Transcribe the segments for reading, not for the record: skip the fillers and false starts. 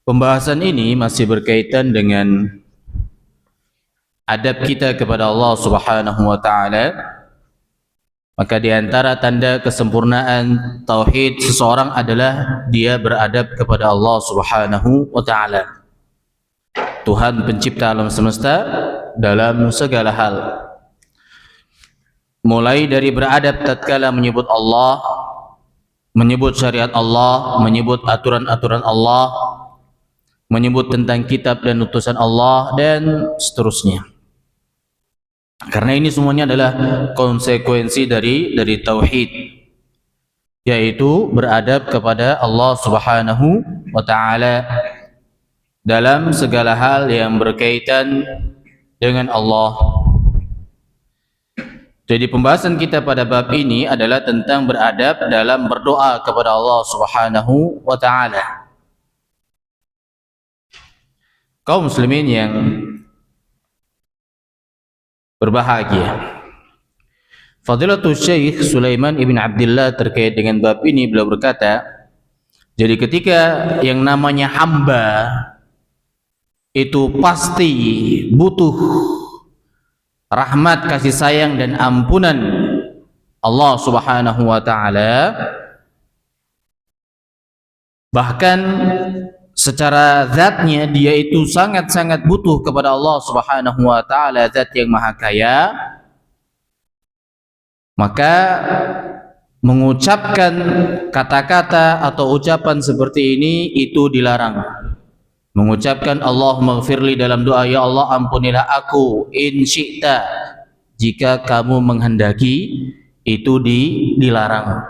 Pembahasan ini masih berkaitan dengan adab kita kepada Allah Subhanahu wa taala. Maka di antara tanda kesempurnaan tauhid seseorang adalah dia beradab kepada Allah Subhanahu wa taala, Tuhan pencipta alam semesta dalam segala hal. Mulai dari beradab tatkala menyebut Allah, menyebut syariat Allah, menyebut aturan-aturan Allah, menyebut tentang kitab dan utusan Allah, dan seterusnya. Karena ini semuanya adalah konsekuensi dari tauhid, yaitu beradab kepada Allah Subhanahu wa taala dalam segala hal yang berkaitan dengan Allah. Jadi pembahasan kita pada bab ini adalah tentang beradab dalam berdoa kepada Allah Subhanahu wa taala. Kaum muslimin yang berbahagia, Fadilatul Syekh Sulaiman ibn Abdullah terkait dengan bab ini, beliau berkata, jadi ketika yang namanya hamba itu pasti butuh rahmat, kasih sayang dan ampunan Allah Subhanahu wa taala, bahkan secara zatnya dia itu sangat-sangat butuh kepada Allah Subhanahu wa taala, zat yang maha kaya, maka mengucapkan kata-kata atau ucapan seperti ini itu dilarang. Mengucapkan Allahumma ghfirli dalam doa, ya Allah ampunilah aku, in syi'ta, jika kamu menghendaki, itu dilarang.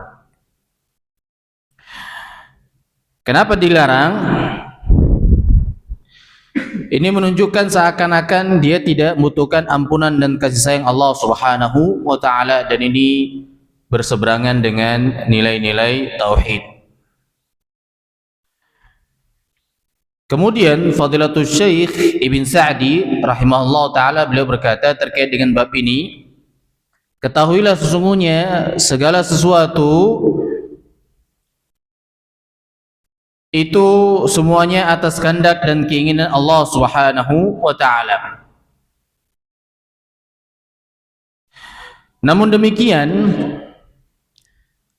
Kenapa dilarang? Ini menunjukkan seakan-akan dia tidak membutuhkan ampunan dan kasih sayang Allah Subhanahu wa taala, dan ini berseberangan dengan nilai-nilai tauhid. Kemudian Fadilatul Syekh Ibn Sa'di rahimahullah taala, beliau berkata terkait dengan bab ini, ketahuilah sesungguhnya segala sesuatu itu semuanya atas kehendak dan keinginan Allah Subhanahu wa taala. Namun demikian,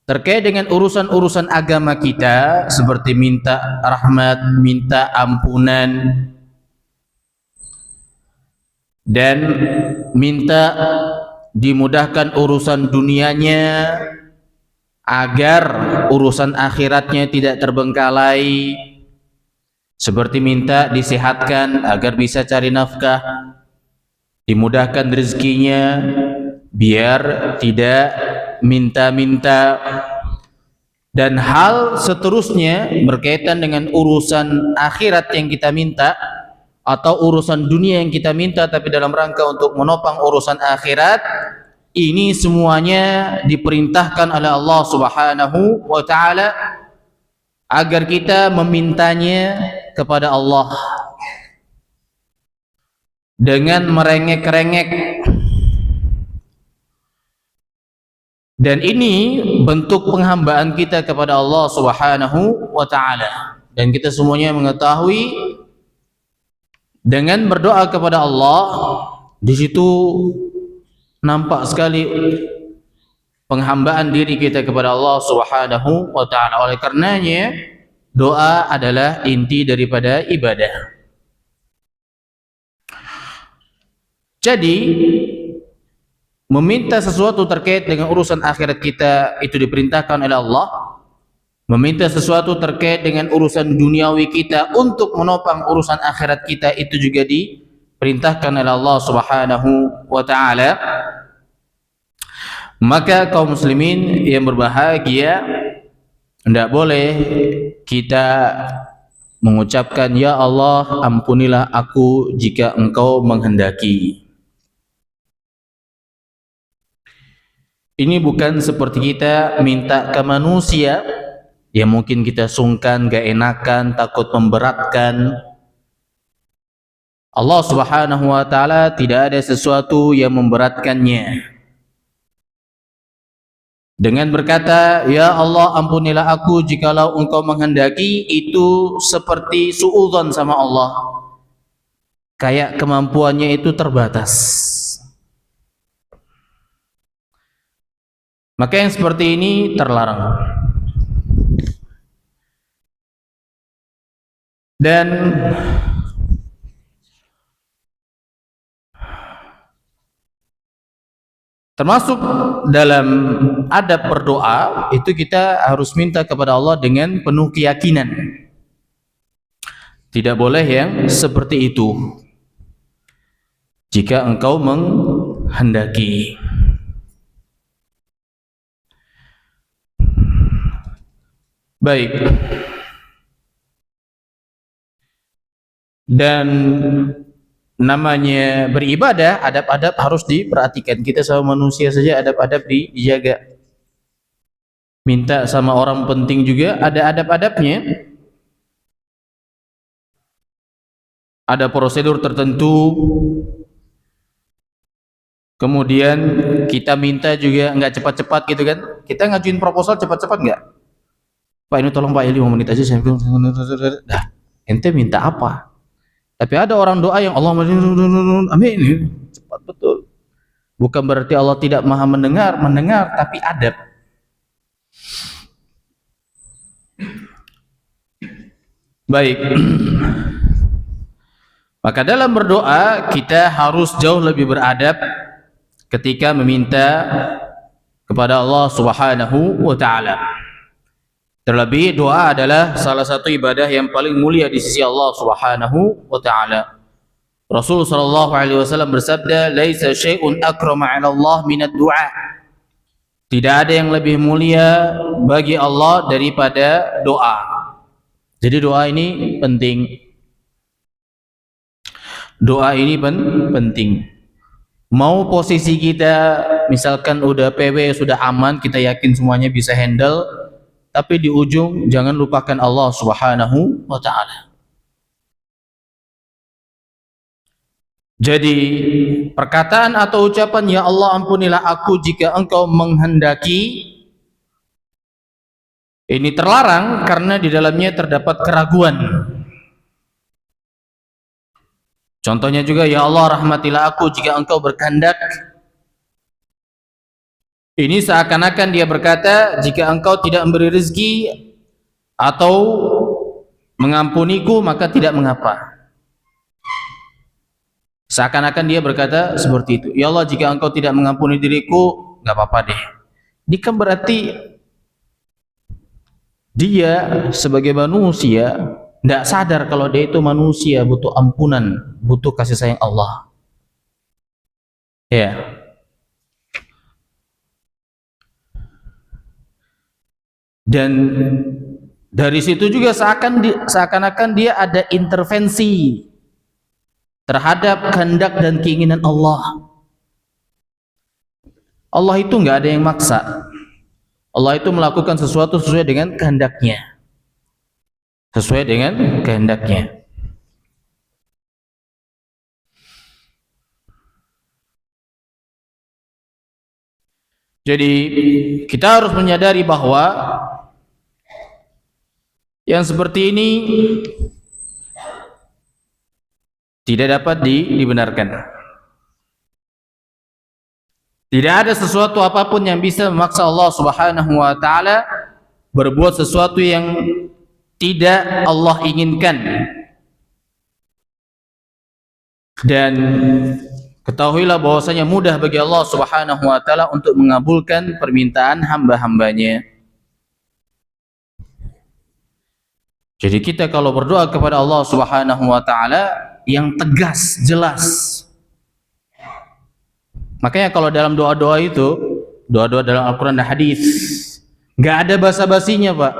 terkait dengan urusan-urusan agama kita seperti minta rahmat, minta ampunan, dan minta dimudahkan urusan dunianya agar urusan akhiratnya tidak terbengkalai, seperti minta disehatkan agar bisa cari nafkah, dimudahkan rezekinya biar tidak minta-minta, dan hal seterusnya berkaitan dengan urusan akhirat yang kita minta atau urusan dunia yang kita minta tapi dalam rangka untuk menopang urusan akhirat. Ini semuanya diperintahkan oleh Allah Subhanahu wa taala agar kita memintanya kepada Allah dengan merengek-rengek. Dan ini bentuk penghambaan kita kepada Allah Subhanahu wa taala. Dan kita semuanya mengetahui dengan berdoa kepada Allah, di situ nampak sekali penghambaan diri kita kepada Allah Subhanahu wa taala. Oleh karenanya doa adalah inti daripada ibadah. Jadi meminta sesuatu terkait dengan urusan akhirat kita itu diperintahkan oleh Allah. Meminta sesuatu terkait dengan urusan duniawi kita untuk menopang urusan akhirat kita itu juga diperintahkan oleh Allah Subhanahu wa taala. Maka kaum muslimin yang berbahagia, tidak boleh kita mengucapkan ya Allah ampunilah aku jika engkau menghendaki. Ini bukan seperti kita minta ke manusia yang mungkin kita sungkan, gak enakan, takut memberatkan. Allah Subhanahu wa taala tidak ada sesuatu yang memberatkannya. dengan berkata, ya Allah ampunilah aku jikalau engkau menghendaki, itu seperti suudzon sama Allah, kayak kemampuannya itu terbatas. Maka yang seperti ini terlarang. Dan termasuk dalam adab berdoa itu kita harus minta kepada Allah dengan penuh keyakinan. Tidak boleh yang seperti itu. Jika engkau menghendaki. Baik. Dan namanya beribadah, adab-adab harus diperhatikan. Kita sama manusia saja adab-adab dijaga. Minta sama orang penting juga ada adab-adabnya. Ada prosedur tertentu. Kemudian kita minta juga nggak cepat-cepat gitu kan. Kita ngajuin proposal cepat-cepat nggak? Pak ini tolong Pak, 5 menit aja saya bilang. Dah, ente minta apa? Tapi ada orang doa yang Allah amin, cepat betul. Bukan berarti Allah tidak maha mendengar, tapi adab. Baik. Maka dalam berdoa kita harus jauh lebih beradab ketika meminta kepada Allah Subhanahu wa taala. Terlebih doa adalah salah satu ibadah yang paling mulia di sisi Allah Subhanahu wa taala. Rasul sallallahu alaihi wasallam bersabda, "Laisa syai'un akrama 'ala Allah minad du'a." Tidak ada yang lebih mulia bagi Allah daripada doa. Jadi doa ini penting. Doa ini penting. Mau posisi kita misalkan udah PW, sudah aman, kita yakin semuanya bisa handle, tapi di ujung jangan lupakan Allah Subhanahu wa taala. Jadi perkataan atau ucapan ya Allah ampunilah aku jika engkau menghendaki, ini terlarang karena di dalamnya terdapat keraguan. Contohnya juga ya Allah rahmatilah aku jika engkau berkehendak. Ini seakan-akan dia berkata, jika engkau tidak memberi rezeki atau mengampuniku maka tidak mengapa. Seakan-akan dia berkata seperti itu. Ya Allah jika engkau tidak mengampuni diriku, nggak apa-apa deh. Ini kan berarti dia sebagai manusia tidak sadar kalau dia itu manusia, butuh ampunan, butuh kasih sayang Allah. Ya. Dan dari situ juga seakan-akan dia ada intervensi terhadap kehendak dan keinginan Allah. Allah itu nggak ada yang maksa. Allah itu melakukan sesuatu sesuai dengan kehendaknya. Sesuai dengan kehendaknya. Jadi kita harus menyadari bahwa yang seperti ini tidak dapat dibenarkan. Tidak ada sesuatu apapun yang bisa memaksa Allah Subhanahu wa taala berbuat sesuatu yang tidak Allah inginkan. Dan ketahuilah bahwasanya mudah bagi Allah Subhanahu wa taala untuk mengabulkan permintaan hamba-hambanya. Jadi kita kalau berdoa kepada Allah Subhanahu wa taala yang tegas, jelas. Makanya kalau dalam doa-doa itu, doa-doa dalam Al-Qur'an dan hadis, enggak ada basa-basinya, Pak.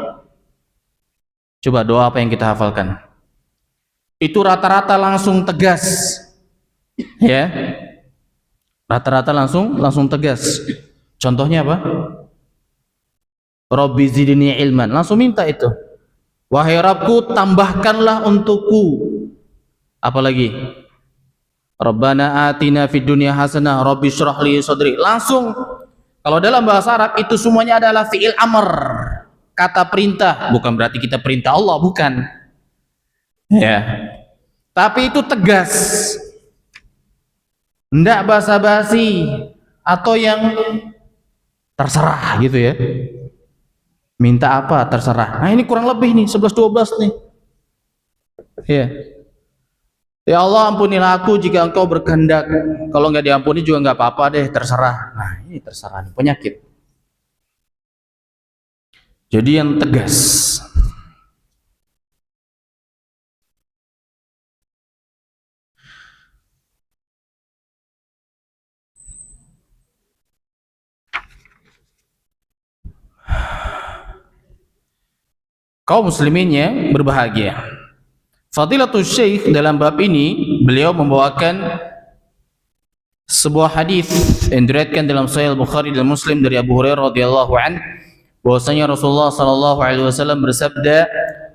Coba doa apa yang kita hafalkan? Itu rata-rata langsung tegas. Ya. Rata-rata langsung tegas. Contohnya apa? Rabbi zidni ilman. Langsung minta itu. Wahai Rabbku, tambahkanlah untukku. Apalagi? Rabbana atina fid dunya hasanah, Rabbi syrah li sadri. Langsung Kalau dalam bahasa Arab itu semuanya adalah fi'il amr, kata perintah. Bukan berarti kita perintah Allah, bukan. Ya. Tapi itu tegas. Ndak basa-basi atau yang terserah gitu ya. Minta apa terserah. Nah, ini kurang lebih nih 11-12 nih. Ya. Ya Allah, ampunilah aku jika engkau berkehendak. Kalau nggak diampuni juga nggak apa-apa deh, terserah. Nah, ini terserah nih, penyakit. Jadi yang tegas. Kaum muslimin yang berbahagia. Fadilatul Syekh dalam bab ini beliau membawakan sebuah hadis yang diriwayatkan dalam Sahih Bukhari dan Muslim dari Abu Hurairah radhiyallahu an, bahwasanya Rasulullah sallallahu alaihi wasallam bersabda,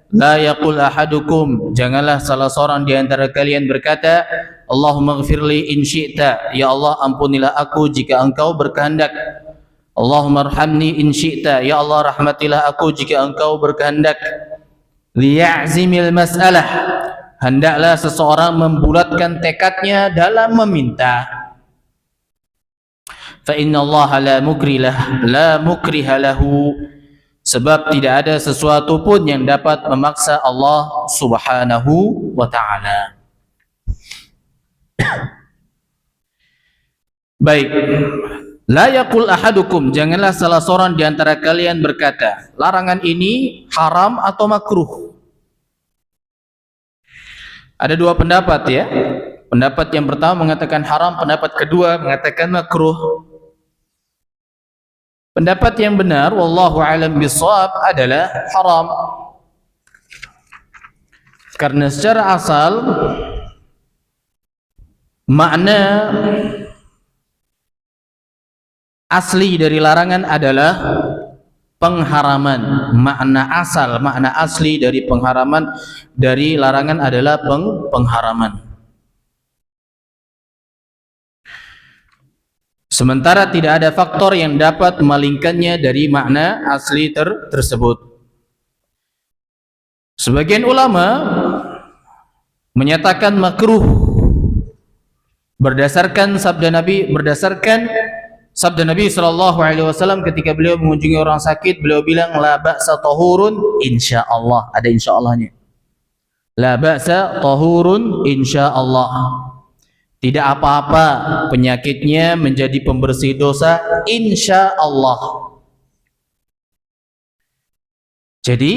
"La yaqul ahadukum," janganlah salah seorang di antara kalian berkata, "Allahumma ighfirli in syi'ta," ya Allah ampunilah aku jika engkau berkehendak. "Allahumma arhamni in syi'ta," ya Allah rahmatilah aku jika engkau berkehendak. Liya'zimil mas'alah, hendaklah seseorang membulatkan tekadnya dalam meminta. Fa inna Allah la mukriha lahu, sebab tidak ada sesuatu pun yang dapat memaksa Allah Subhanahu wa taala. Baik. La yaqul ahadukum, janganlah salah seorang di antara kalian berkata. Larangan ini haram atau makruh? Ada dua pendapat ya. Pendapat yang pertama mengatakan haram, pendapat kedua mengatakan makruh. Pendapat yang benar, wallahu a'lam bishawab, adalah haram. Karena secara asal makna asli dari larangan adalah pengharaman. Makna asal, makna asli dari pengharaman, dari larangan adalah pengharaman. Sementara tidak ada faktor yang dapat memalingkannya dari makna asli tersebut. Sebagian ulama menyatakan makruh berdasarkan sabda Nabi sallallahu alaihi wasallam ketika beliau mengunjungi orang sakit, beliau bilang la ba'sa tahurun insyaallah. Ada insyaallah-nya. La ba'sa tahurun insyaallah. Tidak apa-apa penyakitnya menjadi pembersih dosa insyaallah. Jadi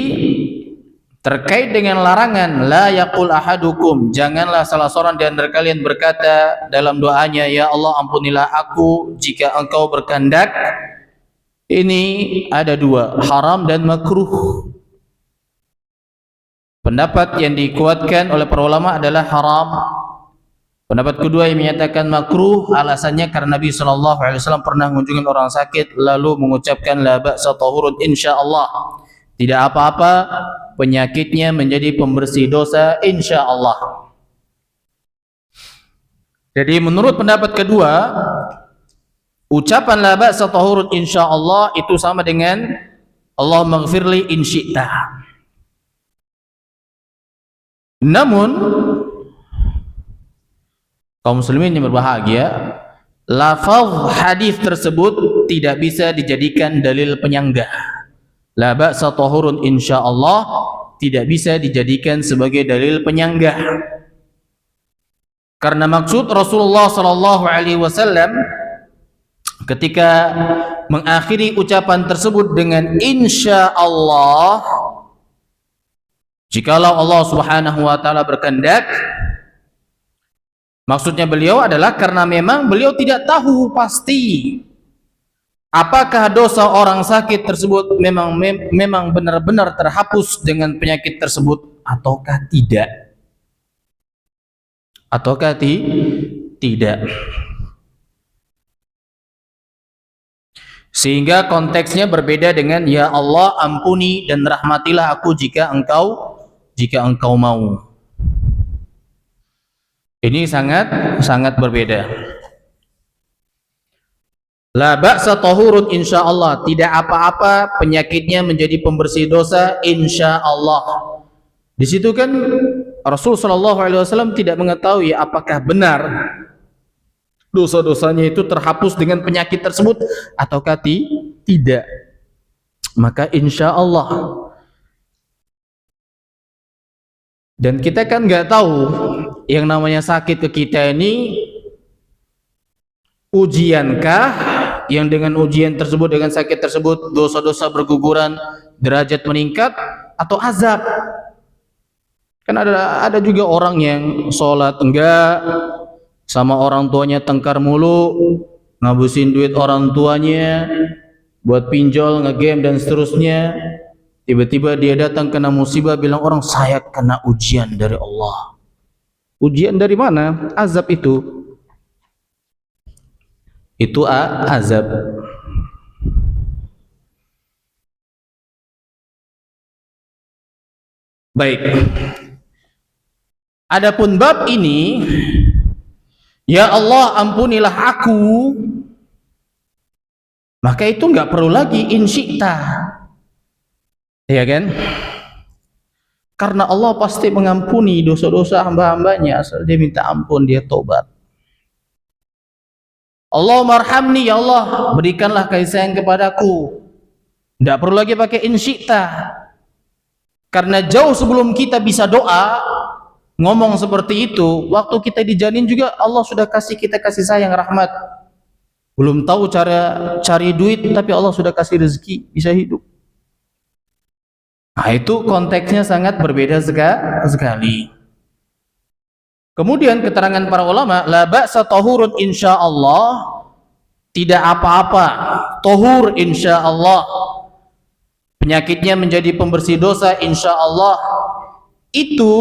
terkait dengan larangan la yaqul ahadukum, janganlah salah seorang di antara kalian berkata dalam doanya, ya Allah ampunilah aku jika engkau berkehendak. Ini ada dua, haram dan makruh. Pendapat yang dikuatkan oleh para ulama adalah haram. Pendapat kedua yang menyatakan makruh, alasannya karena Nabi SAW pernah mengunjungi orang sakit lalu mengucapkan la ba'sa tahurun insyaallah. Tidak apa-apa penyakitnya menjadi pembersih dosa insyaallah. Jadi menurut pendapat kedua, ucapan la ba'sa tahurun insyaallah itu sama dengan Allahumma ighfirli in syi'ta. Namun kaum muslimin yang berbahagia, lafaz hadis tersebut tidak bisa dijadikan dalil penyanggah. La ba'sa tahurun insyaallah tidak bisa dijadikan sebagai dalil penyanggah. Karena maksud Rasulullah sallallahu alaihi wasallam ketika mengakhiri ucapan tersebut dengan insyaallah, jikalau Allah Subhanahu wa taala berkehendak, maksudnya beliau adalah karena memang beliau tidak tahu pasti apakah dosa orang sakit tersebut memang benar-benar terhapus dengan penyakit tersebut ataukah tidak. Ataukah tidak. Sehingga konteksnya berbeda dengan ya Allah ampuni dan rahmatilah aku jika engkau mau. Ini sangat berbeda. La ba'sa tahurun insyaallah, tidak apa-apa penyakitnya menjadi pembersih dosa insyaallah. Di situ kan Rasul sallallahu alaihi wasallam tidak mengetahui apakah benar dosa-dosanya itu terhapus dengan penyakit tersebut ataukah tidak. Maka insyaallah. Dan kita kan nggak tahu yang namanya sakit ke kita ini ujiankah, yang dengan ujian tersebut, dengan sakit tersebut dosa-dosa berguguran, derajat meningkat, atau azab. Kan ada juga orang yang sholat enggak, sama orang tuanya tengkar mulu, ngabisin duit orang tuanya buat pinjol, ngegame dan seterusnya. Tiba-tiba dia datang kena musibah, bilang orang, saya kena ujian dari Allah. Ujian dari mana? Azab itu. Itu azab. Baik. Adapun bab ini, ya Allah ampunilah aku, maka itu nggak perlu lagi insyikta, ya kan? Karena Allah pasti mengampuni dosa-dosa hamba-hambanya asal dia minta ampun, dia tobat. Allahumma arhamni, ya Allah berikanlah kasih sayang kepadaku. Tidak perlu lagi pakai insyikta, karena jauh sebelum kita bisa doa ngomong seperti itu, waktu kita dijanin juga Allah sudah kasih kita kasih sayang, rahmat. Belum tahu cara cari duit, tapi Allah sudah kasih rezeki, bisa hidup. Nah, itu konteksnya sangat berbeda sekali. Kemudian keterangan para ulama, la ba'sa tahurun insyaallah, tidak apa-apa, tahur insyaallah, penyakitnya menjadi pembersih dosa insyaallah. Itu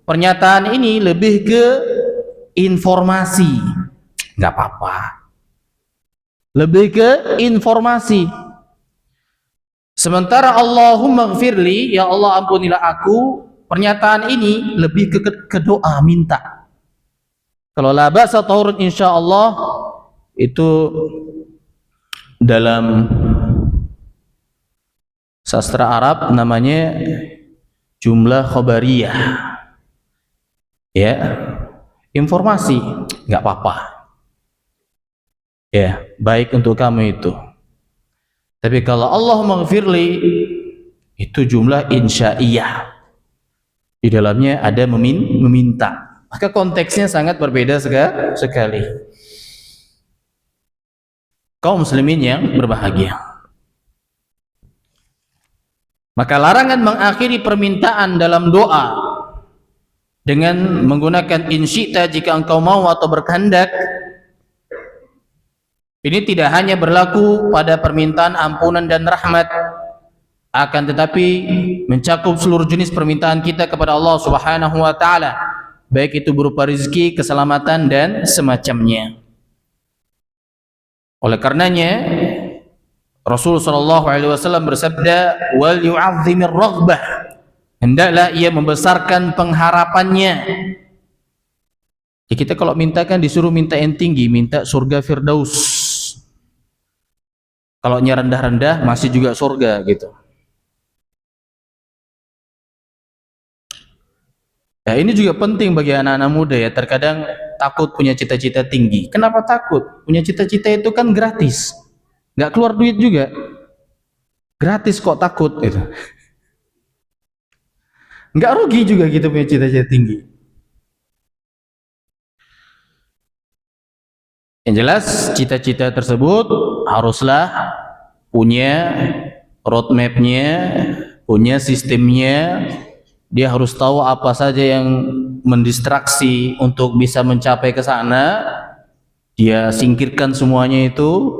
pernyataan ini lebih ke informasi, nggak apa-apa, lebih ke informasi. Sementara Allahumma gfirli, ya Allah ampunilah aku, pernyataan ini lebih ke doa, minta. Kalau la ba'sa tahurun insyaallah itu dalam sastra Arab namanya jumlah khobariyah, ya, informasi, nggak apa-apa, ya, baik untuk kamu itu. Tapi kalau Allahumma gfirli itu jumlah insyaiyah, di dalamnya ada meminta, maka konteksnya sangat berbeda sekali. Kaum muslimin yang berbahagia, maka larangan mengakhiri permintaan dalam doa dengan menggunakan insyita jika engkau mau atau berkehendak, ini tidak hanya berlaku pada permintaan ampunan dan rahmat, akan tetapi mencakup seluruh jenis permintaan kita kepada Allah Subhanahu wa taala, baik itu berupa rezeki, keselamatan dan semacamnya. Oleh karenanya Rasul sallallahu alaihi wasallam bersabda, wal yu'azzimir raghbah, hendaklah ia membesarkan pengharapannya. Ya, kita kalau minta kan disuruh minta yang tinggi, minta surga Firdaus. Kalau nya rendah-rendah masih juga surga gitu. Ya, ini juga penting bagi anak-anak muda ya, terkadang takut punya cita-cita tinggi. Kenapa takut? Punya cita-cita itu kan gratis, nggak keluar duit juga, gratis kok takut gitu. Nggak rugi juga gitu punya cita-cita tinggi. Yang jelas cita-cita tersebut haruslah punya roadmap-nya, punya sistemnya. Dia harus tahu apa saja yang mendistraksi untuk bisa mencapai ke sana, dia singkirkan semuanya itu,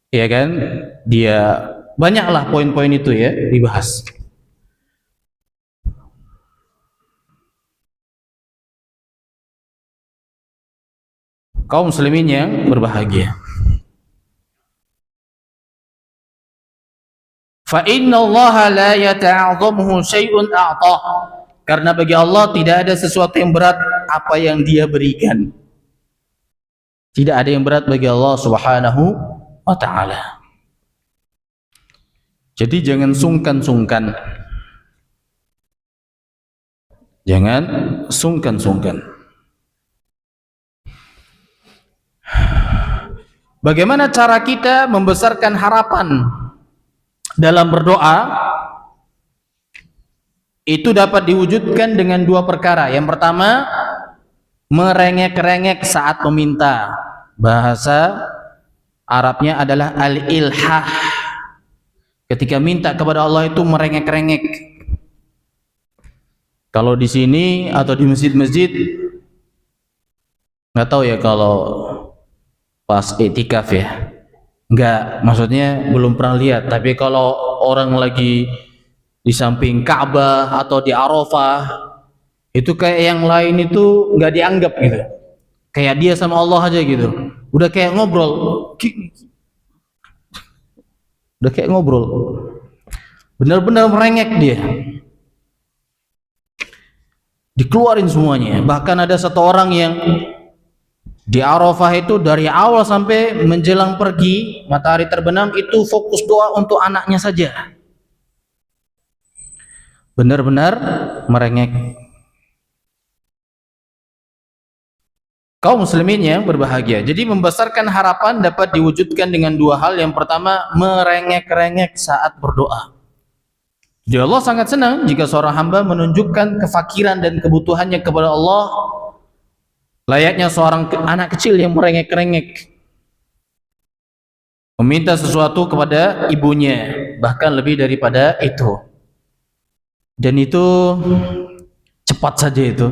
ya kan? Dia banyaklah poin-poin itu ya dibahas. Kaum muslimin yang berbahagia, fa inna Allah la yata'azzamuhu syai'un a'tah, karena bagi Allah tidak ada sesuatu yang berat apa yang dia berikan. Tidak ada yang berat bagi Allah Subhanahu wa ta'ala. Jadi jangan sungkan-sungkan. Jangan sungkan-sungkan. Bagaimana cara kita membesarkan harapan dalam berdoa? Itu dapat diwujudkan dengan dua perkara. Yang pertama, merengek-rengek saat meminta. Bahasa Arabnya adalah al-ilhah. Ketika minta kepada Allah itu merengek-rengek. Kalau di sini atau di masjid-masjid, nggak tahu ya kalau pas iktikaf ya. Enggak, maksudnya belum pernah lihat. Tapi kalau orang lagi di samping Ka'bah atau di Arafah, itu kayak yang lain itu nggak dianggap gitu. Kayak dia sama Allah aja gitu. Udah kayak ngobrol. Udah kayak ngobrol. Benar-benar merengek dia. Dikeluarin semuanya. Bahkan ada satu orang yang di Arafah itu dari awal sampai menjelang pergi matahari terbenam itu fokus doa untuk anaknya saja. Benar-benar merengek. Kaum muslimin yang berbahagia. Jadi membesarkan harapan dapat diwujudkan dengan dua hal. Yang pertama, merengek-rengek saat berdoa. Jadi Allah sangat senang jika seorang hamba menunjukkan kefakiran dan kebutuhannya kepada Allah, layaknya seorang anak kecil yang merengek-rengek meminta sesuatu kepada ibunya, bahkan lebih daripada itu. Dan itu cepat saja itu.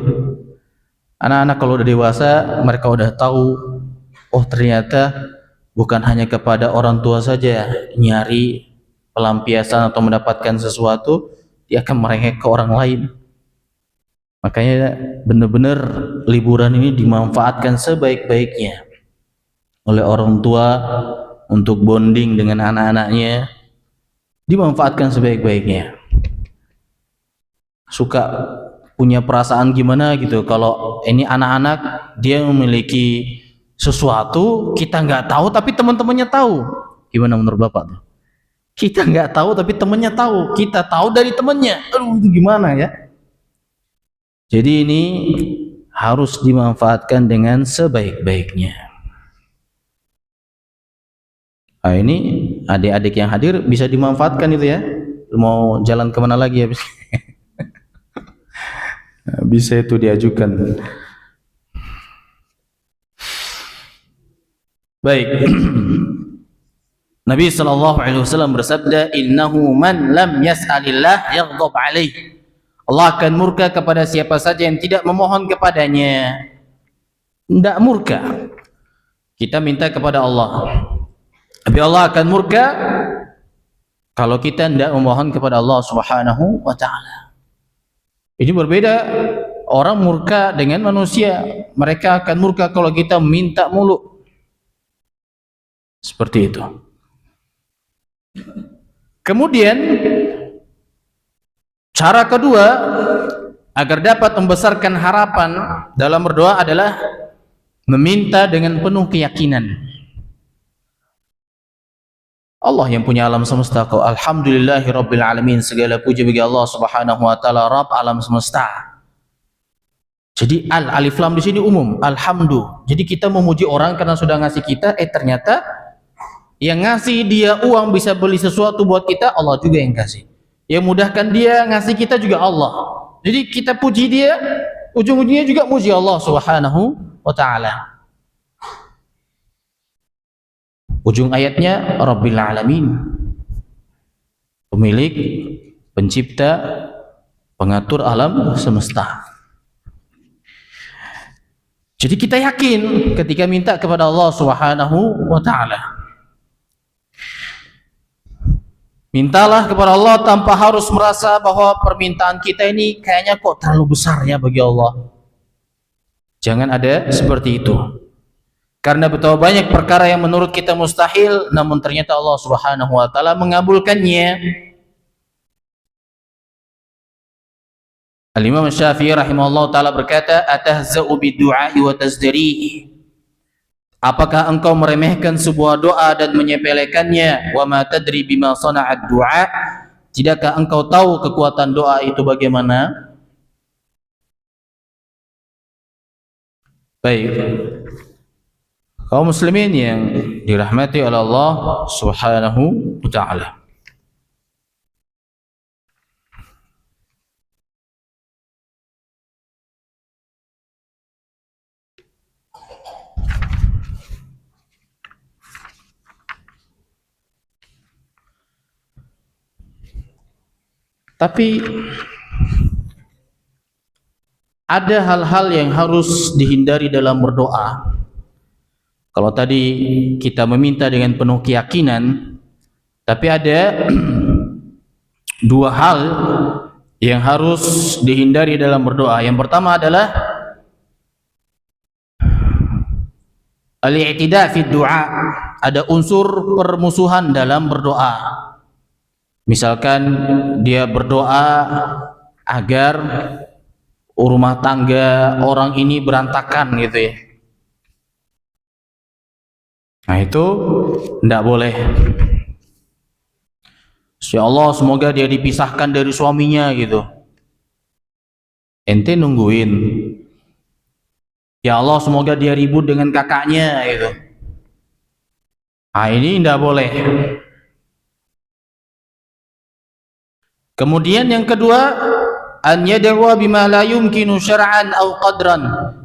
Anak-anak kalau udah dewasa, mereka udah tahu, oh ternyata bukan hanya kepada orang tua saja nyari pelampiasan atau mendapatkan sesuatu, dia akan merengek ke orang lain. Makanya benar-benar liburan ini dimanfaatkan sebaik-baiknya oleh orang tua untuk bonding dengan anak-anaknya, dimanfaatkan sebaik-baiknya. Suka punya perasaan gimana gitu kalau ini anak-anak dia memiliki sesuatu kita nggak tahu tapi teman-temannya tahu. Gimana menurut Bapak tuh? Kita nggak tahu tapi temannya tahu, kita tahu dari temannya. Aduh, itu gimana ya? Jadi ini harus dimanfaatkan dengan sebaik-baiknya. Nah, ini adik-adik yang hadir bisa dimanfaatkan itu ya. Mau jalan kemana lagi ya? Bisa itu diajukan. Baik. Nabi SAW bersabda, innahu man lam yas'alillah yaghdab alaih. Allah akan murka kepada siapa saja yang tidak memohon kepadanya. Tidak murka. Kita minta kepada Allah, tapi Allah akan murka kalau kita tidak memohon kepada Allah Subhanahu wa ta'ala. Ini berbeda. Orang murka dengan manusia. Mereka akan murka kalau kita minta mulu. Seperti itu. Kemudian cara kedua agar dapat membesarkan harapan dalam berdoa adalah meminta dengan penuh keyakinan. Allah yang punya alam semesta, kau alhamdulillahirabbil alamin, segala puji bagi Allah Subhanahu wa taala, Rabb alam semesta. Jadi alif lam di sini umum, alhamdulillah. Jadi kita memuji orang karena sudah ngasih kita, ternyata yang ngasih dia uang bisa beli sesuatu buat kita, Allah juga yang kasih. Yang mudahkan dia ngasih kita juga Allah. Jadi kita puji dia, ujung-ujungnya juga muji Allah Subhanahu wa taala. Ujung ayatnya Rabbil Alamin, pemilik, pencipta, pengatur alam semesta. Jadi kita yakin ketika minta kepada Allah Subhanahu wa ta'ala. Mintalah kepada Allah tanpa harus merasa bahwa permintaan kita ini kayaknya kok terlalu besar ya bagi Allah. Jangan ada seperti itu. Karena betapa banyak perkara yang menurut kita mustahil, namun ternyata Allah Subhanahu wa ta'ala mengabulkannya. Al-Imam Syafi'i rahimahullah ta'ala berkata, atahza'u bid-du'a'i wa tazdarihi. Apakah engkau meremehkan sebuah doa dan menyepelekannya? Wa ma tadri bima sana'ad du'a? Tidakkah engkau tahu kekuatan doa itu bagaimana? Baik, kaum muslimin yang dirahmati oleh Allah Subhanahu wa taala. Tapi ada hal-hal yang harus dihindari dalam berdoa. Kalau tadi kita meminta dengan penuh keyakinan, tapi ada dua hal yang harus dihindari dalam berdoa. Yang pertama adalah al-i'tida fi du'a. Ada unsur permusuhan dalam berdoa. Misalkan dia berdoa agar rumah tangga orang ini berantakan gitu ya. Nah itu tidak boleh. Ya Allah, semoga dia dipisahkan dari suaminya gitu. Ente nungguin. Ya Allah, semoga dia ribut dengan kakaknya gitu. Nah ini tidak boleh. Kemudian yang kedua, an yad'u bima la yumkinu syar'an aw qadran.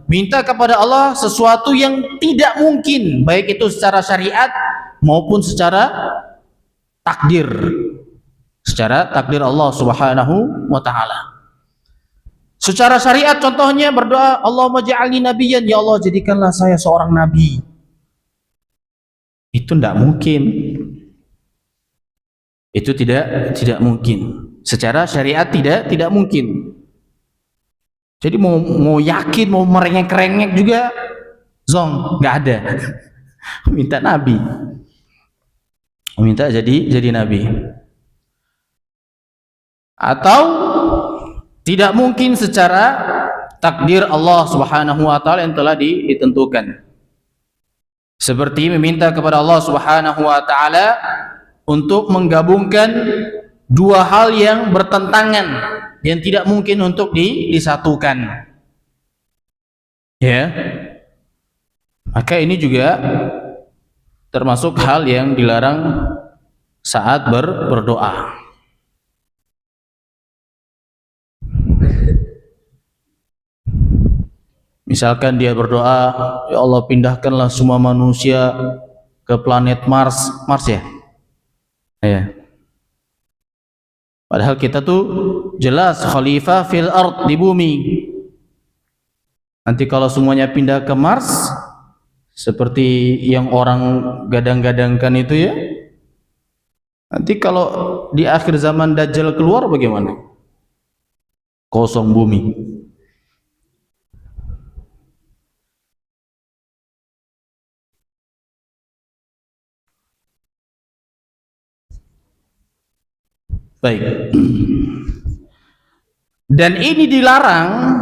Minta kepada Allah sesuatu yang tidak mungkin, baik itu secara syariat maupun secara takdir. Secara takdir Allah Subhanahu wa taala. Secara syariat contohnya berdoa, Allahumma ja'alni nabiyyan, ya Allah jadikanlah saya seorang nabi. Itu tidak mungkin. Itu tidak mungkin. Secara syariat tidak mungkin. Jadi mau yakin, mau merengek-rengek juga zong, nggak ada. Minta nabi. Minta jadi nabi. Atau tidak mungkin secara takdir Allah Subhanahu wa taala yang telah ditentukan. Seperti meminta kepada Allah Subhanahu wa taala untuk menggabungkan dua hal yang bertentangan, yang tidak mungkin untuk disatukan. Ya. Maka ini juga termasuk hal yang dilarang saat berdoa. Misalkan dia berdoa, ya Allah pindahkanlah semua manusia ke planet Mars ya. Ya. Padahal kita tuh jelas khalifah fil ard, di bumi. Nanti kalau semuanya pindah ke Mars seperti yang orang gadang-gadangkan itu ya, nanti kalau di akhir zaman Dajjal keluar bagaimana? Kosong bumi. Baik. Dan ini dilarang.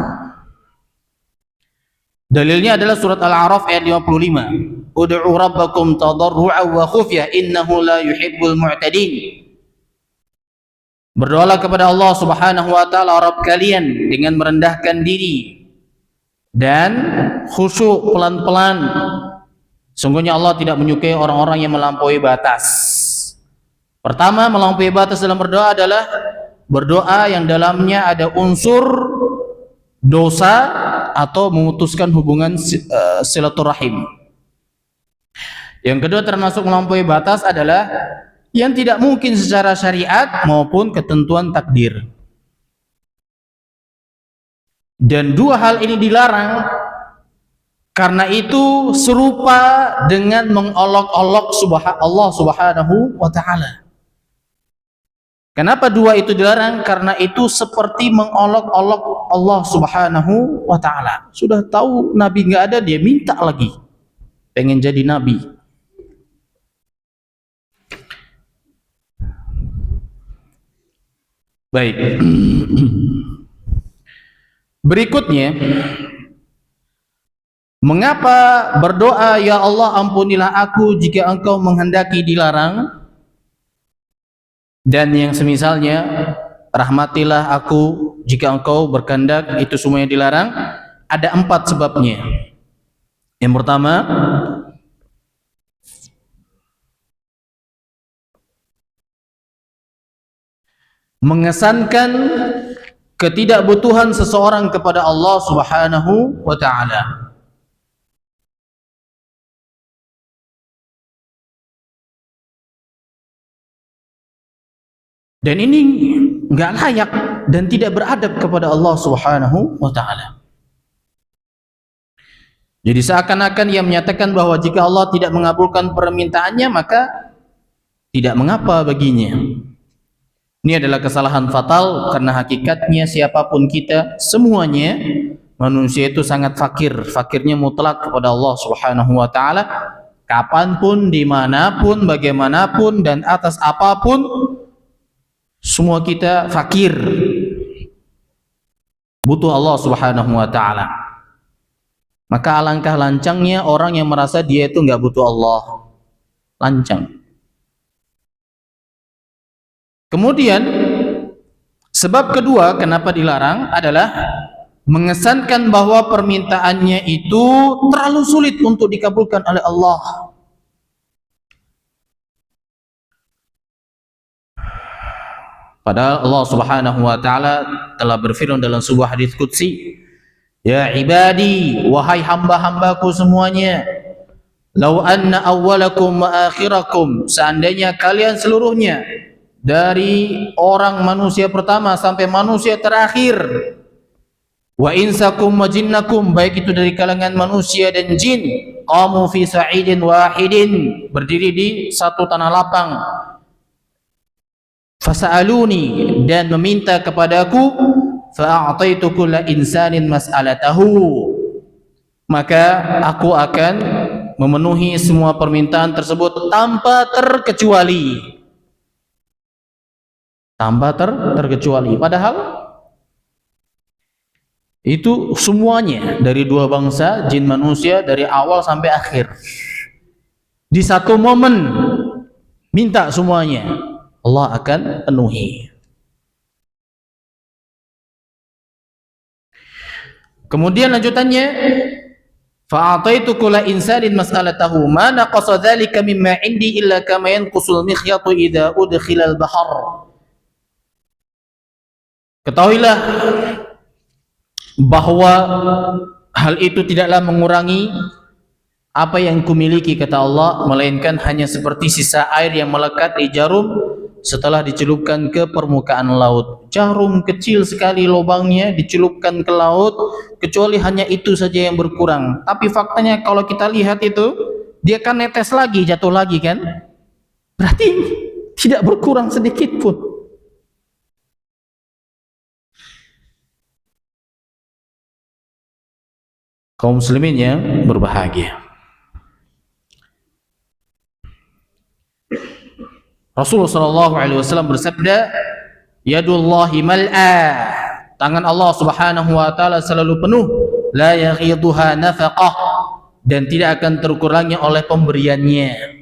Dalilnya adalah surat Al-A'raf ayat 55. Ud'u rabbakum tadarru'an wa khufyah innahu la yuhibbul mu'tadin. Berdoalah kepada Allah Subhanahu wa taala Rabb kalian dengan merendahkan diri dan khusyuk pelan-pelan. Sungguhnya Allah tidak menyukai orang-orang yang melampaui batas. Pertama, melampaui batas dalam berdoa adalah berdoa yang dalamnya ada unsur dosa atau memutuskan hubungan silaturahim. Yang kedua termasuk melampaui batas adalah yang tidak mungkin secara syariat maupun ketentuan takdir. Dan dua hal ini dilarang karena itu serupa dengan mengolok-olok Allah Subhanahu wa taala. Kenapa dua itu dilarang? Karena itu seperti mengolok-olok Allah Subhanahu wa taala. Sudah tahu nabi nggak ada, dia minta lagi pengen jadi nabi. Baik. Berikutnya Mengapa berdoa, ya Allah ampunilah aku jika engkau menghendaki dilarang, dan yang semisalnya, rahmatilah aku jika engkau berkehendak itu semuanya dilarang? Ada 4 sebabnya. Yang pertama, mengesankan ketidakbutuhan seseorang kepada Allah Subhanahu wa ta'ala. Dan ini enggak layak dan tidak beradab kepada Allah Subhanahu wa ta'ala. Jadi seakan-akan ia menyatakan bahwa jika Allah tidak mengabulkan permintaannya, maka tidak mengapa baginya. Ini adalah kesalahan fatal, karena hakikatnya siapapun kita, semuanya manusia itu sangat fakir. Fakirnya mutlak kepada Allah Subhanahu wa ta'ala, kapanpun, dimanapun, bagaimanapun, dan atas apapun. Semua kita fakir, butuh Allah Subhanahu wa ta'ala. Maka alangkah lancangnya orang yang merasa dia itu enggak butuh Allah. Lancang. Kemudian sebab kedua kenapa dilarang adalah mengesankan bahwa permintaannya itu terlalu sulit untuk dikabulkan oleh Allah. Padahal Allah Subhanahu wa ta'ala telah berfirman dalam sebuah hadis qudsi, ya ibadi, wahai hamba-hambaku semuanya, lau anna awwalakum wa akhirakum, seandainya kalian seluruhnya, dari orang manusia pertama sampai manusia terakhir, wa insakum wa jinnakum, baik itu dari kalangan manusia dan jin, qamu fi sa'idin wahidin, berdiri di satu tanah lapang, fasa'aluni, dan meminta kepadaku, fa'a'taitu kulla insanin mas'alatahu, maka aku akan memenuhi semua permintaan tersebut tanpa terkecuali. Tanpa terkecuali. Padahal itu semuanya dari dua bangsa, jin manusia, dari awal sampai akhir. Di satu momen minta semuanya, Allah akan penuhi. Kemudian lanjutannya, fa'ataitu kulla insanin mas'alatahu ma naqasa dzalika mimma 'indi illa kama yanqusul mikhyatu idza udkhila al-bahr. Ketahuilah bahwa hal itu tidaklah mengurangi apa yang kumiliki, kata Allah, melainkan hanya seperti sisa air yang melekat di jarum setelah dicelupkan ke permukaan laut. Jarum kecil sekali lubangnya, dicelupkan ke laut, kecuali hanya itu saja yang berkurang. Tapi faktanya kalau kita lihat itu, dia kan netes lagi, jatuh lagi kan? Berarti tidak berkurang sedikit pun. Kaum muslimin yang berbahagia, Rasulullah SAW bersabda, yadullahi mal'ah, tangan Allah Subhanahu wa ta'ala selalu penuh, la yaghiduha nafaqah, dan tidak akan terkurangnya oleh pemberiannya.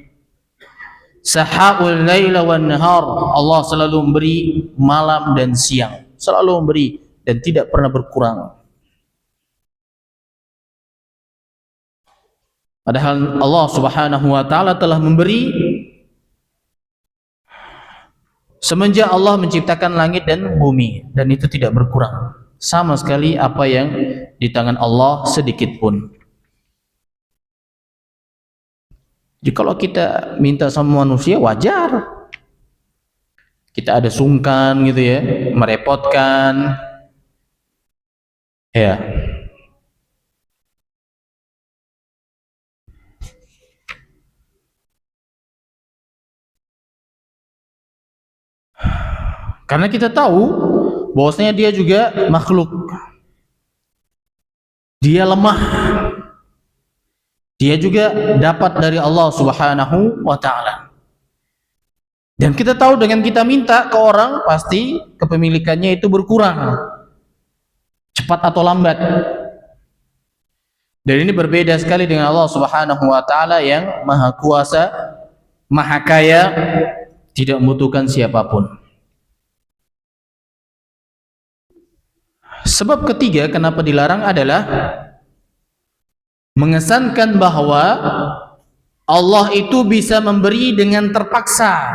Sahaul laila wan nahar, Allah selalu memberi malam dan siang, selalu memberi dan tidak pernah berkurang. Padahal Allah Subhanahu wa ta'ala telah memberi semenjak Allah menciptakan langit dan bumi, dan itu tidak berkurang sama sekali apa yang di tangan Allah sedikit pun. Jadi kalau kita minta sama manusia wajar, kita ada sungkan gitu ya, merepotkan ya. Karena kita tahu bahwasanya dia juga makhluk, dia lemah, dia juga dapat dari Allah Subhanahu wa ta'ala. Dan kita tahu dengan kita minta ke orang, pasti kepemilikannya itu berkurang, cepat atau lambat. Dan ini berbeda sekali dengan Allah Subhanahu wa taala yang Maha Kuasa, Maha Kaya, tidak membutuhkan siapapun. Sebab ketiga kenapa dilarang adalah mengesankan bahwa Allah itu bisa memberi dengan terpaksa,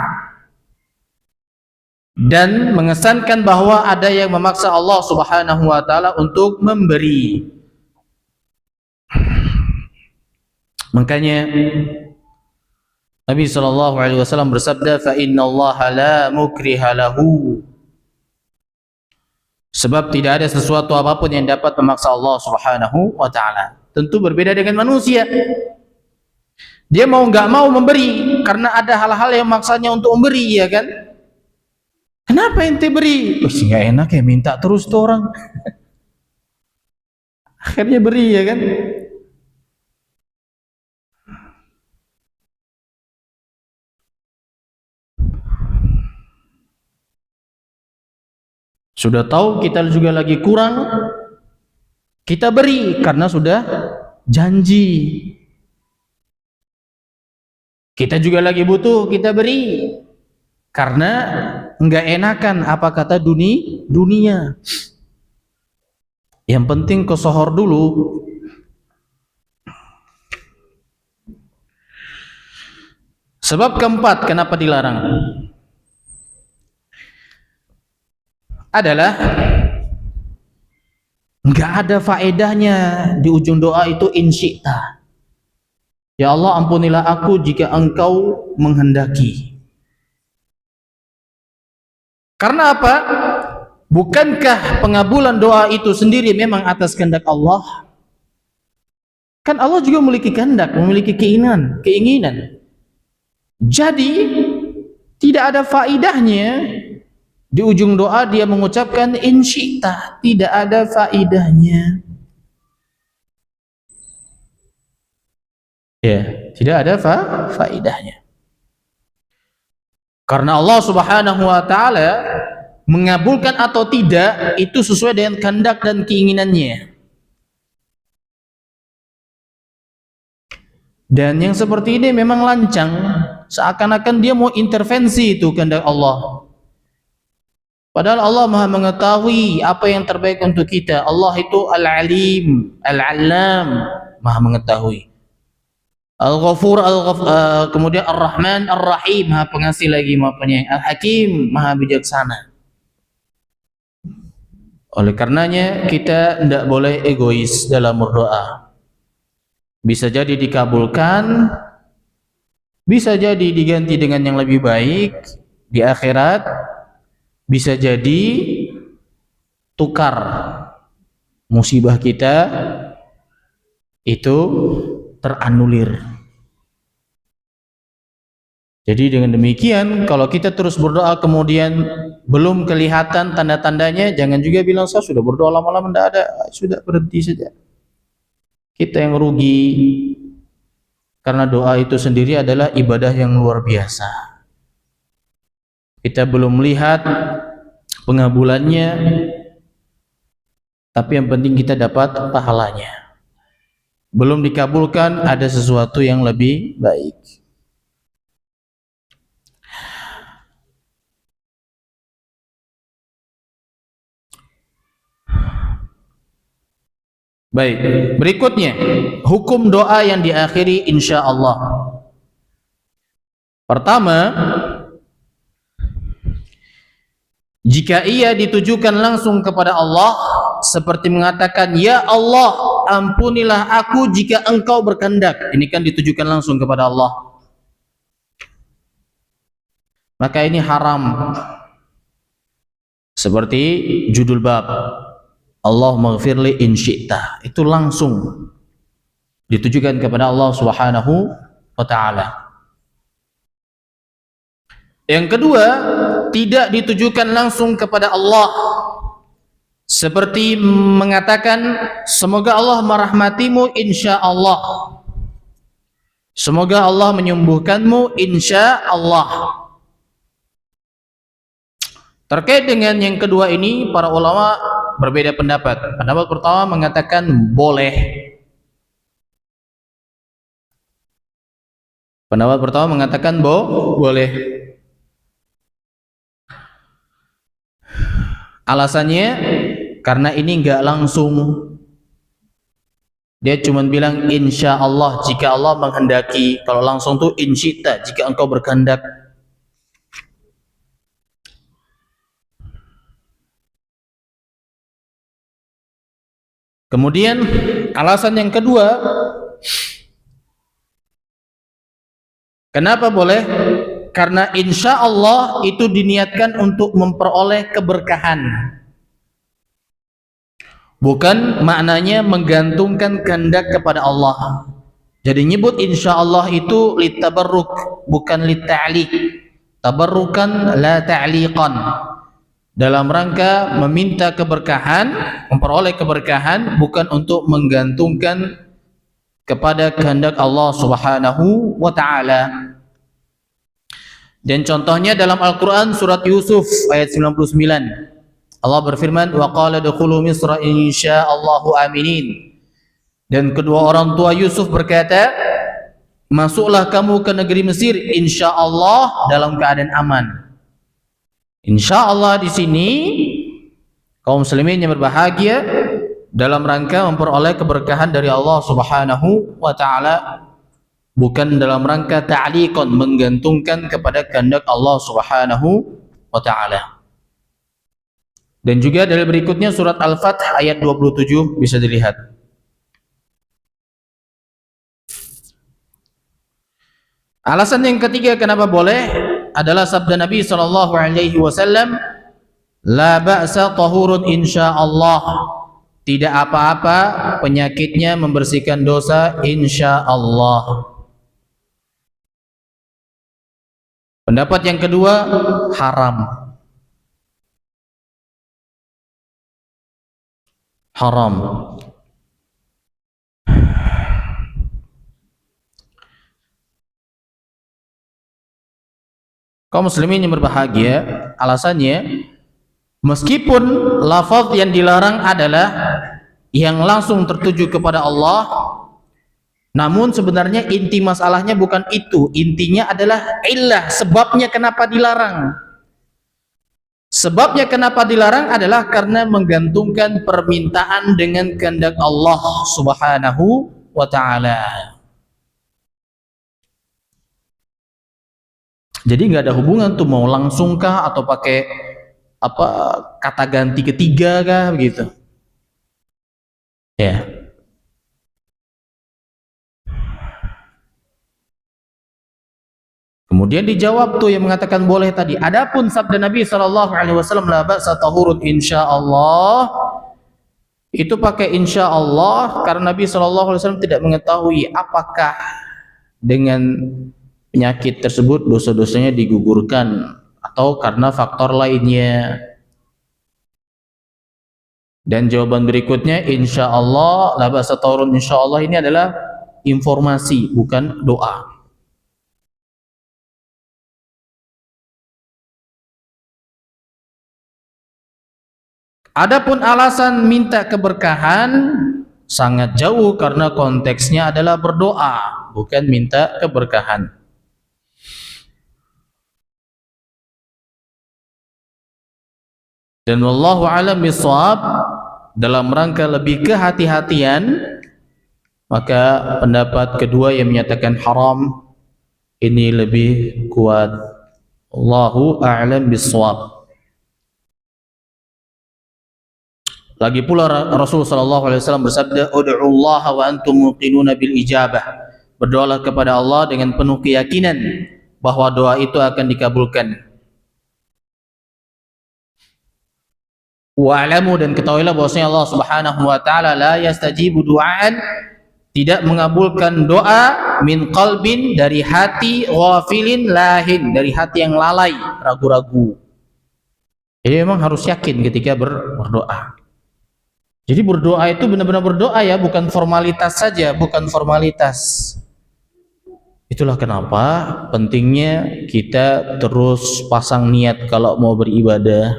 dan mengesankan bahwa ada yang memaksa Allah Subhanahu wa taala untuk memberi. Makanya Nabi SAW bersabda, fa innallaha la mukriha lahu. Sebab tidak ada sesuatu apapun yang dapat memaksa Allah Subhanahu wa taala. Tentu berbeda dengan manusia. Dia mau nggak mau memberi karena ada hal-hal yang maksanya untuk memberi, ya kan? Kenapa ente beri? Nggak enak ya, minta terus tuh orang. Akhirnya beri, ya kan? Sudah tahu kita juga lagi kurang, kita beri karena sudah janji. Kita juga lagi butuh, kita beri karena enggak enakan apa kata dunia. Yang penting kesohor dulu. Sebab keempat kenapa dilarang adalah enggak ada faedahnya di ujung doa itu insyita. Ya Allah, ampunilah aku jika engkau menghendaki. Karena apa? Bukankah pengabulan doa itu sendiri memang atas kehendak Allah? Kan Allah juga memiliki kehendak, memiliki keinginan. Jadi tidak ada faedahnya di ujung doa dia mengucapkan insyita, tidak ada faedahnya. Ya, tidak ada faedahnya. Karena Allah Subhanahu wa taala mengabulkan atau tidak itu sesuai dengan kehendak dan keinginannya. Dan yang seperti ini memang lancang, seakan-akan dia mau intervensi itu kehendak Allah. Padahal Allah Maha mengetahui apa yang terbaik untuk kita. Allah itu Al-Alim, Al-Allam, Maha mengetahui. Al-Ghafur, kemudian Ar-Rahman, Ar-Rahim, Maha pengasih lagi, Maha penyayang. Al-Hakim, Maha bijaksana. Oleh karenanya kita tidak boleh egois dalam berdoa. Bisa jadi dikabulkan, bisa jadi diganti dengan yang lebih baik di akhirat, bisa jadi tukar musibah kita itu teranulir. Jadi dengan demikian, kalau kita terus berdoa kemudian belum kelihatan tanda-tandanya, jangan juga bilang saya sudah berdoa lama-lama tidak ada, sudah berhenti saja. Kita yang rugi, karena doa itu sendiri adalah ibadah yang luar biasa. Kita belum melihat pengabulannya, tapi yang penting kita dapat pahalanya. Belum dikabulkan, ada sesuatu yang lebih baik. Baik, berikutnya hukum doa yang diakhiri insya Allah. Pertama, jika ia ditujukan langsung kepada Allah, seperti mengatakan, ya Allah, ampunilah aku jika engkau berkehendak. Ini kan ditujukan langsung kepada Allah. Maka ini haram. Seperti judul bab, Allah maghfirli in syi'ta, itu langsung ditujukan kepada Allah Subhanahu wa taala. Yang kedua, tidak ditujukan langsung kepada Allah, seperti mengatakan semoga Allah merahmatimu insya Allah, semoga Allah menyembuhkanmu insya Allah. Terkait dengan yang kedua ini, para ulama berbeda pendapat. Pendapat pertama mengatakan boleh, Pendapat pertama mengatakan boleh. Alasannya karena ini enggak langsung. Dia cuma bilang insya Allah jika Allah menghendaki. Kalau langsung tuh insyita jika engkau berkehendak. Kemudian alasan yang kedua, kenapa boleh? Karena insya Allah itu diniatkan untuk memperoleh keberkahan. Bukan maknanya menggantungkan kehendak kepada Allah. Jadi nyebut insya Allah itu litabarruk, bukan lita'liq. Tabarrukan la ta'liqan. Dalam rangka meminta keberkahan, memperoleh keberkahan, bukan untuk menggantungkan kepada kehendak Allah Subhanahu wa ta'ala. Dan contohnya dalam Al-Quran surat Yusuf ayat 99. Allah berfirman, wa qala dukhulu misra insya'allahu aminin. Dan kedua orang tua Yusuf berkata, masuklah kamu ke negeri Mesir insyaallah dalam keadaan aman. Insyaallah di sini kaum muslimin yang berbahagia dalam rangka memperoleh keberkahan dari Allah Subhanahu wa taala, bukan dalam rangka ta'liqan, menggantungkan kepada kehendak Allah Subhanahu wa taala. Dan juga dari berikutnya surat Al-Fath ayat 27 bisa dilihat. Alasan yang ketiga kenapa boleh adalah sabda Nabi sallallahu alaihi wasallam, la ba'sa tahurun insyaallah. Tidak apa-apa penyakitnya membersihkan dosa insyaallah. Pendapat yang kedua, haram. Haram. Kaum muslimin yang berbahagia, alasannya meskipun lafaz yang dilarang adalah yang langsung tertuju kepada Allah, namun sebenarnya inti masalahnya bukan itu. Intinya adalah illah, sebabnya kenapa dilarang. Sebabnya kenapa dilarang adalah karena menggantungkan permintaan dengan kehendak Allah Subhanahu wa ta'ala. Jadi nggak ada hubungan tuh mau langsung kah atau pakai apa kata ganti ketiga kah begitu. Ya. Kemudian dijawab tuh yang mengatakan boleh tadi. Adapun sabda Nabi sallallahu alaihi wasallam la ba'sa tahurun insyaallah, itu pakai insyaallah karena Nabi sallallahu alaihi wasallam tidak mengetahui apakah dengan penyakit tersebut dosa-dosanya digugurkan atau karena faktor lainnya. Dan jawaban berikutnya insyaallah la ba'sa tahurun insyaallah ini adalah informasi bukan doa. Adapun alasan minta keberkahan sangat jauh karena konteksnya adalah berdoa, bukan minta keberkahan. Dan wallahu a'lam bishawab, dalam rangka lebih kehati-hatian, maka pendapat kedua yang menyatakan haram ini lebih kuat. Wallahu a'lam bishawab. Lagi pula Rasul sallallahu alaihi wasallam bersabda, "Ud'ullaha wa antum muqinuna bil ijabah." Berdoalah kepada Allah dengan penuh keyakinan bahwa doa itu akan dikabulkan. Wa'lamu, dan ketahuilah bahwasanya Allah Subhanahu wa taala la yastajibu du'aan, tidak mengabulkan doa min qalbin, dari hati ghafilin lahin, dari hati yang lalai, ragu-ragu. Jadi memang harus yakin ketika berdoa. Jadi berdoa itu benar-benar berdoa ya, bukan formalitas saja, bukan formalitas. Itulah kenapa pentingnya kita terus pasang niat kalau mau beribadah.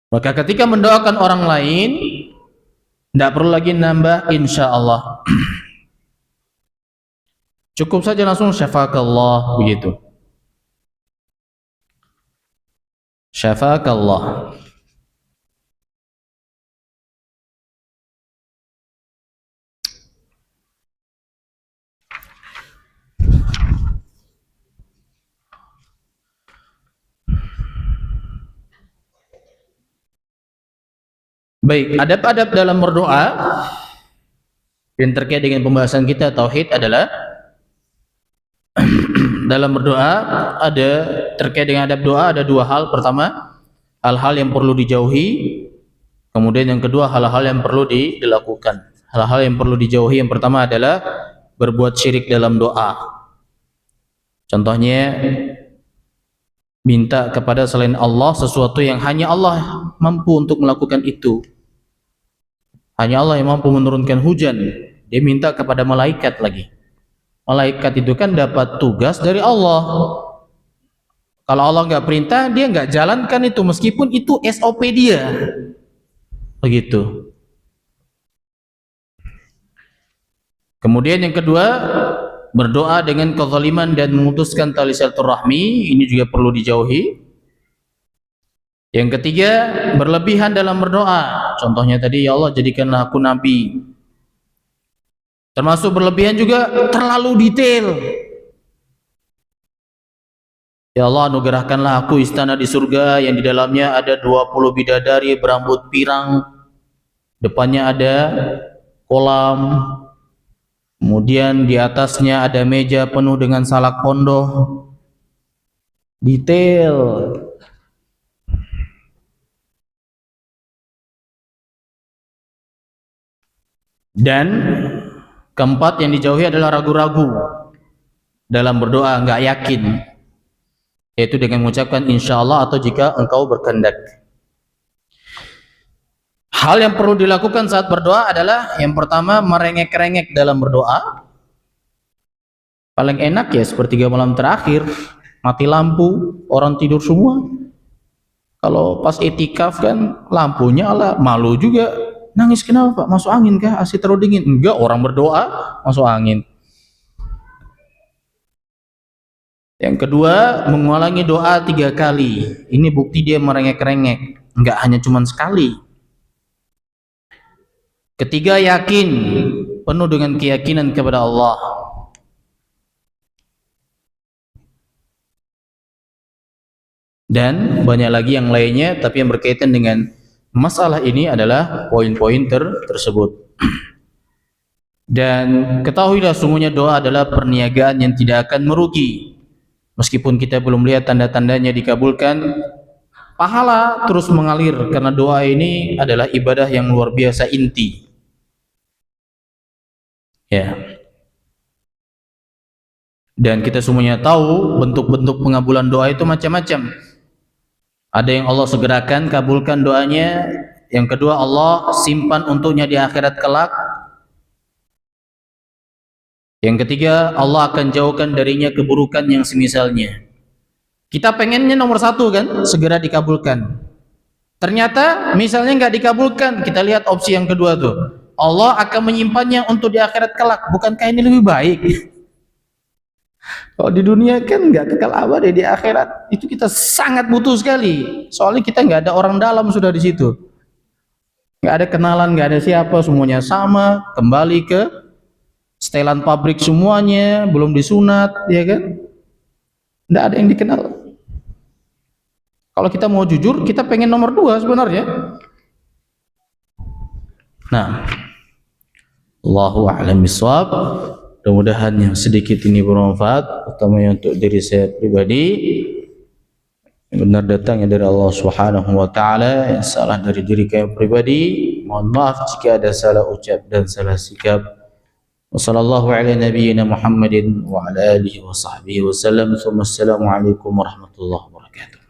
Maka ketika mendoakan orang lain, tidak perlu lagi nambah insya Allah. Cukup saja langsung syafakallah begitu. Syafakallah. Baik, adab-adab dalam berdoa yang terkait dengan pembahasan kita tauhid adalah dalam berdoa ada terkait dengan adab doa ada dua hal. Pertama, hal-hal yang perlu dijauhi. Kemudian yang kedua, hal-hal yang perlu dilakukan. Hal-hal yang perlu dijauhi yang pertama adalah berbuat syirik dalam doa. Contohnya minta kepada selain Allah sesuatu yang hanya Allah mampu untuk melakukan itu. Hanya Allah yang mampu menurunkan hujan. Dia minta kepada malaikat lagi. Malaikat itu kan dapat tugas dari Allah. Kalau Allah nggak perintah, dia nggak jalankan itu meskipun itu SOP dia. Begitu. Kemudian yang kedua, berdoa dengan kezaliman dan memutuskan tali silaturahmi, ini juga perlu dijauhi. Yang ketiga, berlebihan dalam berdoa. Contohnya tadi, ya Allah jadikanlah aku nabi. Termasuk berlebihan juga terlalu detail. Ya Allah anugerahkanlah aku istana di surga yang di dalamnya ada 20 bidadari berambut pirang. Depannya ada kolam. Kemudian di atasnya ada meja penuh dengan salak pondoh. Detail. Dan keempat yang dijauhi adalah ragu-ragu dalam berdoa, nggak yakin, yaitu dengan mengucapkan insya Allah atau jika engkau berkehendak. Hal yang perlu dilakukan saat berdoa adalah yang pertama, merengek-rengek dalam berdoa. Paling enak ya sepertiga malam terakhir, mati lampu, orang tidur semua. Kalau pas itikaf kan lampunya nyala, malu juga. Nangis kenapa Pak? Masuk angin kah? AC terlalu dingin? Enggak, orang berdoa masuk angin. Yang kedua, mengulangi doa 3 kali. Ini bukti dia merengek-rengek. Enggak hanya cuma sekali. Ketiga, yakin, penuh dengan keyakinan kepada Allah. Dan banyak lagi yang lainnya, tapi yang berkaitan dengan masalah ini adalah poin-poin tersebut. Dan ketahuilah sungguhnya doa adalah perniagaan yang tidak akan merugi. Meskipun kita belum lihat tanda-tandanya dikabulkan, pahala terus mengalir karena doa ini adalah ibadah yang luar biasa inti. Ya. Dan kita semuanya tahu bentuk-bentuk pengabulan doa itu macam-macam. Ada yang Allah segerakan kabulkan doanya. Yang kedua, Allah simpan untuknya di akhirat kelak. Yang ketiga, Allah akan jauhkan darinya keburukan yang semisalnya. Kita pengennya nomor satu kan, segera dikabulkan. Ternyata misalnya nggak dikabulkan, kita lihat opsi yang kedua tuh. Allah akan menyimpannya untuk di akhirat kelak. Bukankah ini lebih baik? Kalau di dunia kan nggak kekal abadi, di akhirat itu kita sangat butuh sekali. Soalnya kita nggak ada orang dalam sudah di situ, nggak ada kenalan, nggak ada siapa, semuanya sama, kembali ke setelan pabrik semuanya, belum disunat, ya kan? Nggak ada yang dikenal. Kalau kita mau jujur, kita pengen nomor 2 sebenarnya. Nah, Allahu a'lam bishawab. Mudah-mudahan yang sedikit ini bermanfaat, utamanya untuk diri saya pribadi. Yang benar datangnya dari Allah Subhanahu wa taala, yang salah dari diri saya pribadi. Mohon maaf jika ada salah ucap dan salah sikap. Wassallallahu ala nabiyyina Muhammadin wa ala alihi wa sahbihi wasallam. Assalamualaikum warahmatullahi wabarakatuh.